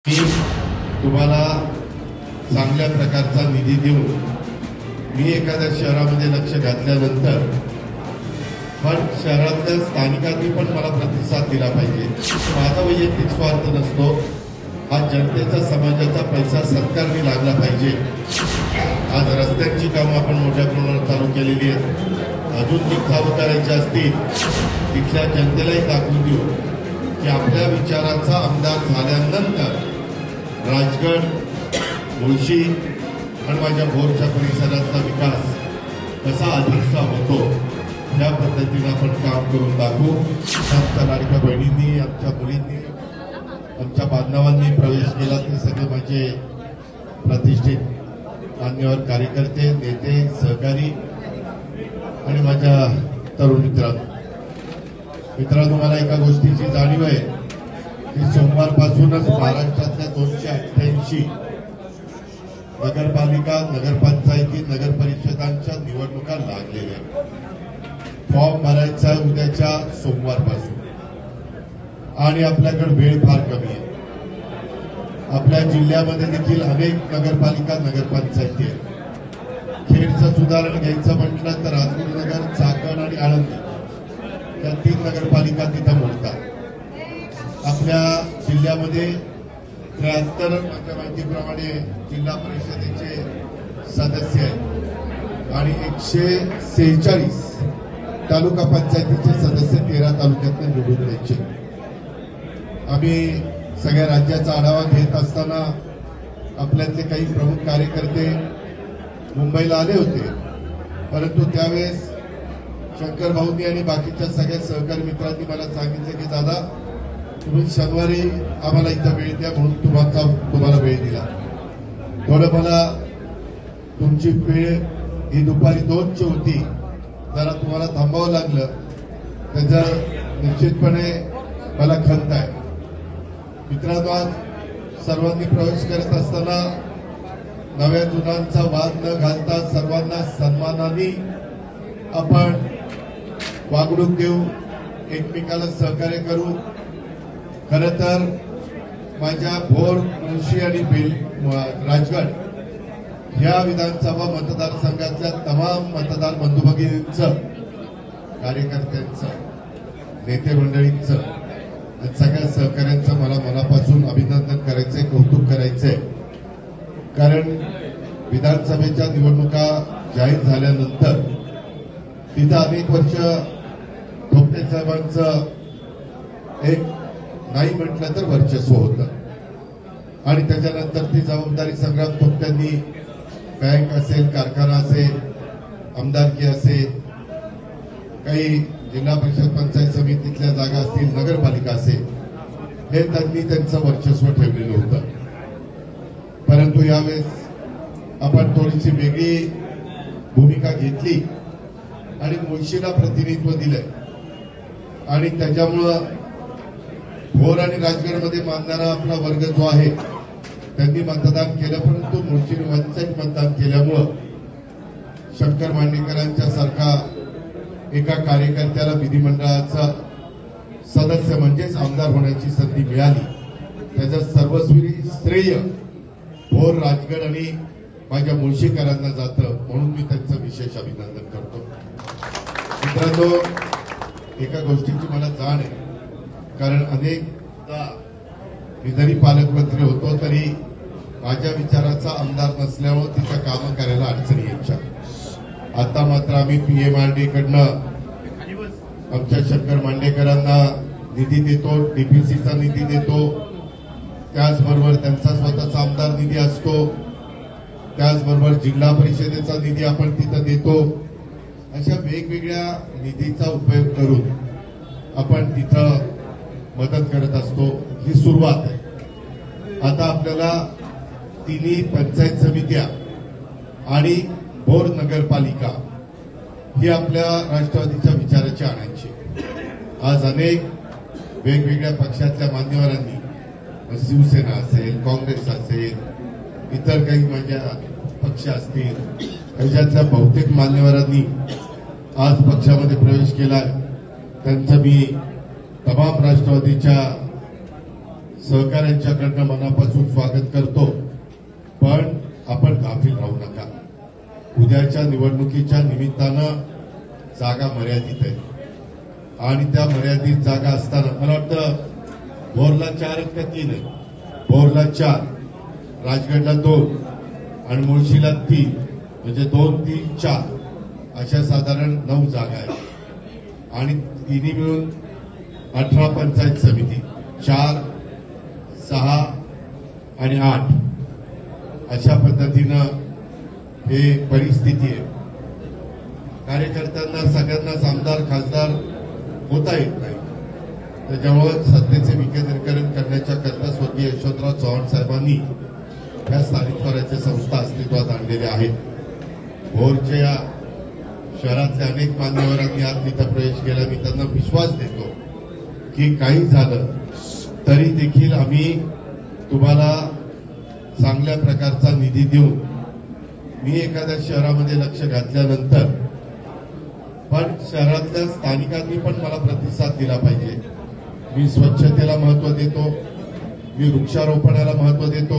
मी तुम्हाला चांगल्या प्रकारचा निधी देऊन मी एखाद्या शहरामध्ये लक्ष घातल्यानंतर पण शहरातल्या स्थानिकांनी पण मला प्रतिसाद दिला पाहिजे। माझा वैयक्तिक स्वार्थ नसतो, हा जनतेचा समाजाचा पैसा सरकारने लागला पाहिजे। आज रस्त्यांची कामं आपण मोठ्या प्रमाणात चालू केलेली आहेत, अजून ती चालू करायची असतील तिथल्या जनतेलाही दाखवून देऊ की आपल्या विचाराचा आमदार झाल्यानंतर राजगड, मुळशी आणि माझ्या भोरच्या परिसराचा विकास कसा अधिकचा होतो या पद्धतीने आपण काम करून दाखवू। आमच्या लाडक्या बहिणींनी, आमच्या मुलींनी, आमच्या बांधवांनी प्रवेश केला ते सगळे माझे प्रतिष्ठित मान्यवर कार्यकर्ते, नेते, सहकारी आणि माझ्या तरुण मित्रांनो, मला एका गोष्टीची जाणीव आहे की सोमवारपासूनच महाराष्ट्रातल्या 288 नगरपालिका, नगरपंचायती, नगर परिषदांच्या निवडणुका लागलेल्या आहेत। फॉर्म भरायचा उद्याच्या सोमवारपासून आणि आपल्याकडे वेळ फार कमी आहे। आपल्या जिल्ह्यामध्ये देखील अनेक नगरपालिका, नगरपंचायती आहेत। खेडचं सुधारण घ्यायचं म्हटलं तर राजगुरुनगर, चाकण आणि आळंदी या 3 नगरपालिका तिथं मोडतात। आपल्या जिल्ह्यामध्ये 73 माझ्या माहितीप्रमाणे जिल्हा परिषदेचे सदस्य आहेत आणि 146 तालुका पंचायतीचे सदस्य 13 तालुक्यातून निवडून द्यायचे। आम्ही सगळ्या राज्याचा आढावा घेत असताना आपल्यातले काही प्रमुख कार्यकर्ते मुंबईला आले होते, परंतु त्यावेळेस शंकर भाऊंनी आणि बाकीच्या सगळ्या सहकारी मित्रांनी मला सांगितलं की दादा, तुम्ही शनिवारी आम्हाला इथं वेळ द्या, म्हणून तुम्हाला वेळ दिला। थोडं मला तुमची वेळ ही दुपारी 2ची होती, जरा तुम्हाला थांबावं लागलं, त्याचं निश्चितपणे मला खंत आहे। मित्रांनो, आज सर्वांनी प्रवेश करत असताना नव्या जुन्यांचा वाद न घालता सर्वांना सन्मानाने आपण वागणूक देऊ, एकमेकाला सहकार्य करू। खरं तर माझ्या भोर, मुळशी आणि राजगड या विधानसभा मतदारसंघातल्या तमाम मतदार बंधू भगिनींचं, कार्यकर्त्यांचं, नेते मंडळींचं आणि सगळ्या सहकाऱ्यांचं मला मनापासून अभिनंदन करायचंय, कौतुक करायचंय। कारण विधानसभेच्या निवडणुका जाहीर झाल्यानंतर तिथं अनेक वर्ष थोपटे साहेबांचं एक नाही म्हटलं तर वर्चस्व होतं आणि त्याच्यानंतर ती जबाबदारी संग्राम थोपट्यांनी बँक असेल, कारखाना असेल, आमदारकी असेल, काही जिल्हा परिषद पंचायत समितीतल्या जागा असतील, नगरपालिका असेल, हे त्यांनी त्यांचं वर्चस्व ठेवलेलं होतं। परंतु यावेळेस आपण थोडीशी वेगळी भूमिका घेतली आणि मुळशीला प्रतिनिधित्व दिलंय आणि त्याच्यामुळं भोर आणि राजगडमध्ये मानणारा आपला वर्ग जो आहे त्यांनी मतदान केलं, परंतु मुळशीने वंचित मतदान केल्यामुळं शंकर मांडेकरांच्या सारखा एका कार्यकर्त्याला विधिमंडळाचा सदस्य म्हणजेच आमदार होण्याची संधी मिळाली। त्याचं सर्वस्वी श्रेय भोर, राजगड आणि माझ्या मुळशीकरांना जातं, म्हणून मी त्यांचं विशेष अभिनंदन करतो। मित्रांनो, एका गोष्टीची मला जाण आहे, कारण अनेकदा मी जरी पालकमंत्री होतो तरी माझ्या विचाराचा आमदार नसल्यामुळे तिच्या कामं करायला अडचणी यायच्या। आता मात्र आम्ही PMRD कडनं आमच्या शंकर मांडेकरांना निधी देतो, DPCचा निधी देतो, त्याचबरोबर त्यांचा स्वतःचा आमदार निधी असतो, त्याचबरोबर जिल्हा परिषदेचा निधी आपण तिथं देतो। अशा वेगवेगळ्या निधीचा उपयोग करून आपण तिथं मदत करत असतो। ही सुरुवात आहे। आता आपल्याला 3 पंचायत समित्या आणि भोर नगरपालिका ही आपल्या राष्ट्रवादीच्या विचाराची आणायची। आज अनेक वेगवेगळ्या पक्षातल्या मान्यवरांनी, शिवसेना असेल, काँग्रेस असेल, इतर काही माझ्या पक्ष असतील, त्याच्यातल्या बहुतेक मान्यवरांनी आज पक्षामध्ये प्रवेश केला। त्यांचं मी तमाम राष्ट्रवादीच्या सहकाऱ्यांच्याकडनं मनापासून स्वागत करतो, पण आपण गाफील राहू नका. उद्याच्या निवडणुकीच्या निमित्तानं जागा मर्यादित आहे आणि त्या मर्यादित जागा असताना मला वाटतं भोरला 4 का 3 आहे. भोरला 4, राजगडला 2 आणि मुळशीला 3, म्हणजे 2, 3, 4 अशा साधारण 9 जागा आहेत आणि तिन्ही मिळून 18 पंचायत समिती, 4, 6 आणि 8 अशा पद्धतीनं हे परिस्थिती आहे. कार्यकर्त्यांना सगळ्यांनाच आमदार खासदार होता येत नाही. त्याच्यामुळे सत्तेचे विकेंद्रीकरण करण्याच्या करता स्वर्गीय यशवंतराव चव्हाण साहेबांनी या स्थानिक स्वराज्य संस्था अस्तित्वात आणलेल्या आहेत. भोरच्या या शहरातल्या अनेक मान्यवरांनी आज तिथं प्रवेश केला. मी त्यांना विश्वास देतो की काही झालं तरी देखील आम्ही तुम्हाला चांगल्या प्रकारचा निधी देऊ. मी एखाद्या शहरामध्ये लक्ष घातल्यानंतर पण शहरातल्या स्थानिकांनी पण मला प्रतिसाद दिला पाहिजे. मी स्वच्छतेला महत्व देतो, मी वृक्षारोपणाला महत्व देतो,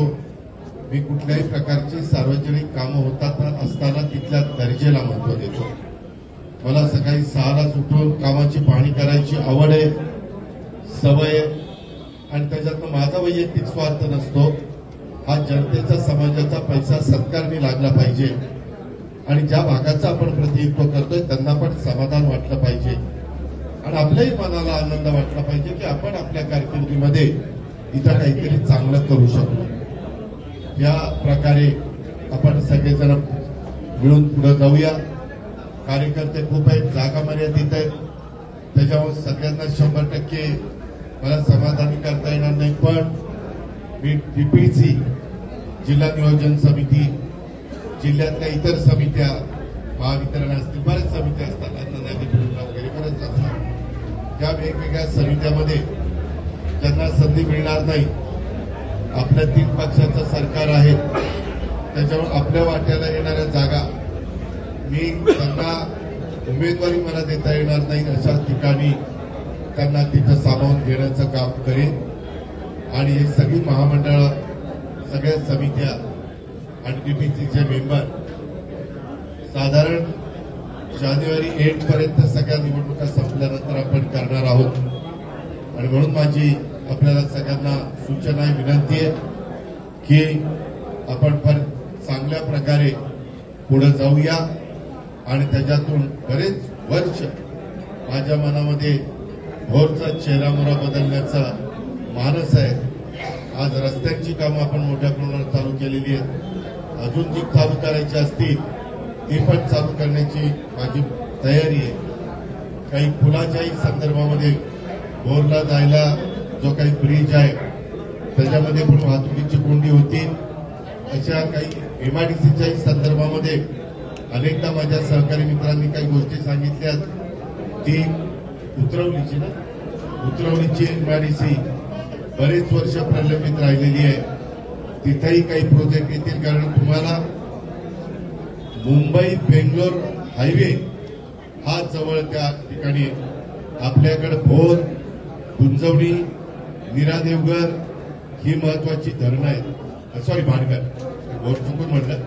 मी कुठल्याही प्रकारची सार्वजनिक कामं होतात असताना तिथल्या दर्जेला महत्व देतो. मला सकाळी 6लाच उठून कामाची पाहणी करायची आवड आहे, सवय आहे आणि त्याच्यातनं माझा वैयक्तिक स्वार्थ नसतो. हा जनतेचा समाजाचा पैसा सत्कारणी लागला पाहिजे आणि ज्या भागाचं आपण प्रतिनिधित्व करतोय त्यांना पण समाधान वाटलं पाहिजे आणि आपल्याही मनाला आनंद वाटला पाहिजे की आपण आपल्या कारकिर्दीमध्ये इथं काहीतरी चांगलं करू शकतो. या प्रकारे आपण सगळेजण मिळून पुढे जाऊया. कार्यकर्ते खूप आहेत, जागा मर्यादित आहेत, त्याच्यामुळे सगळ्यांना 100% मला समाधानी करता येणार नाही. पण मी टीपीसी, जिल्हा नियोजन समिती, जिल्ह्यातल्या इतर समित्या, महावितरण असतील, बऱ्याच समित्या असतात, अन्न नदी पुरवठा वगैरे बरेच असतात. त्या वेगवेगळ्या समित्यामध्ये ज्यांना संधी मिळणार नाही, आपल्या 3 पक्षाचं सरकार आहे, त्याच्यामुळे आपल्या वाट्याला येणाऱ्या जागा मी त्यांना उमेदवारी मला देता येणार नाही अशा ठिकाणी त्यांना तिथं सामावून घेण्याचं काम करेन आणि हे सगळी महामंडळं, सगळ्या समित्या आणि टीपीसीचे मेंबर साधारण जानेवारी 8 पर्यंत सगळ्या निवडणुका संपल्यानंतर आपण करणार आहोत. आणि म्हणून माझी आपल्याला सगळ्यांना सूचना आहे, विनंती आहे की आपण पण चांगल्या प्रकारे पुढे जाऊया आणि त्याच्यातून बरेच वर्ष माझ्या मनामध्ये भोरचा चेहरामोहरा बदलण्याचा मानस आहे. आज रस्त्यांची कामं आपण मोठ्या प्रमाणात चालू केलेली आहेत, अजून जी चालू करायची असतील ती पण चालू करण्याची माझी तयारी आहे. काही पुलाच्याही संदर्भामध्ये भोरला जायला जो काही ब्रिज आहे त्याच्यामध्ये पण वाहतुकीची कोंडी होती. अशा काही एमआयडीसीच्याही संदर्भामध्ये अनेकदा माझ्या सहकारी मित्रांनी काही गोष्टी सांगितल्यात. ती उतरवलीची एमआयडीसी बरेच वर्ष प्रलंबित राहिलेली आहे. तिथेही काही प्रोजेक्ट येतील, कारण तुम्हाला मुंबई बेंगलोर हायवे हा जवळ त्या ठिकाणी आपल्याकडे भोर, गुंजवणी, नीरा देवघर ही महत्वाची धरणं आहेत. सॉरी, भाटघर, भोर चुकून म्हटलं,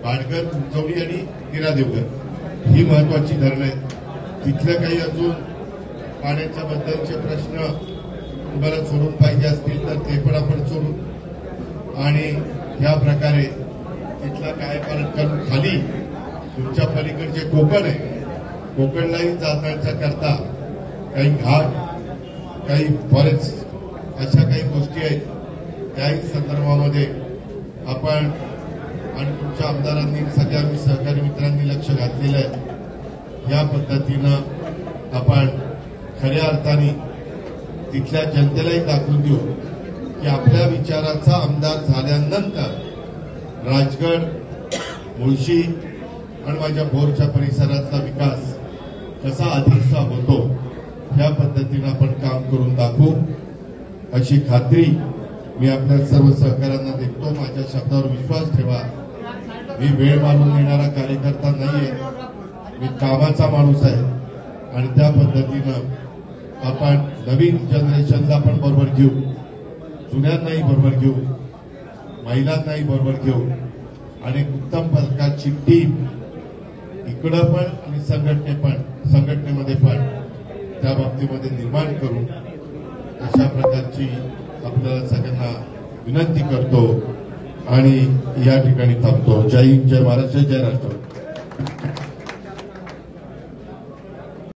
भाटघर, गुंजवणी आणि नीरा देवघर ही महत्वाची धरणं आहेत. तिथल्या काही अजून पाण्याच्या बद्दलचे प्रश्न तुम्हाला सोडून पाहिजे असतील तर ते पण आपण सोडू आणि या प्रकारे तिथला काय करून खाली तुमच्या पलीकडचे कोकण आहे, कोकणलाही जाण्याच्या करता काही घाट, काही फॉरेस्ट अशा काही गोष्टी आहेत. त्याही संदर्भामध्ये आपण आणि तुमच्या आमदारांनी, सगळ्या सहकारी मित्रांनी लक्ष घातलेलं आहे. या पद्धतीनं आपण खऱ्या अर्थाने तिथल्या जनतेलाही दाखवून देऊ की आपल्या विचाराचा आमदार झाल्यानंतर राजगड, मुळशी आणि माझ्या भोरच्या परिसरातला विकास कसा अधिकचा होतो या पद्धतीनं आपण काम करून दाखवू अशी खात्री मी आपल्या सर्व सहकाऱ्यांना देतो. माझ्या शब्दावर विश्वास ठेवा. मी वेळ मारून येणारा कार्यकर्ता नाहीये, मी कामाचा माणूस आहे आणि त्या पद्धतीनं आपण नवीन जनरेशनला पण बरोबर घेऊ. जुन्यांनाही बरोबर घेऊ, महिलांनाही बरोबर घेऊ आणि उत्तम प्रकारची टीम इकडं पण आणि संघटनेमध्ये पण त्या बाबतीमध्ये निर्माण करू, अशा प्रकारची आपल्याला सगळ्यांना विनंती करतो आणि या ठिकाणी थांबतो. जय हिंद, जय महाराष्ट्र, जय राष्ट्र.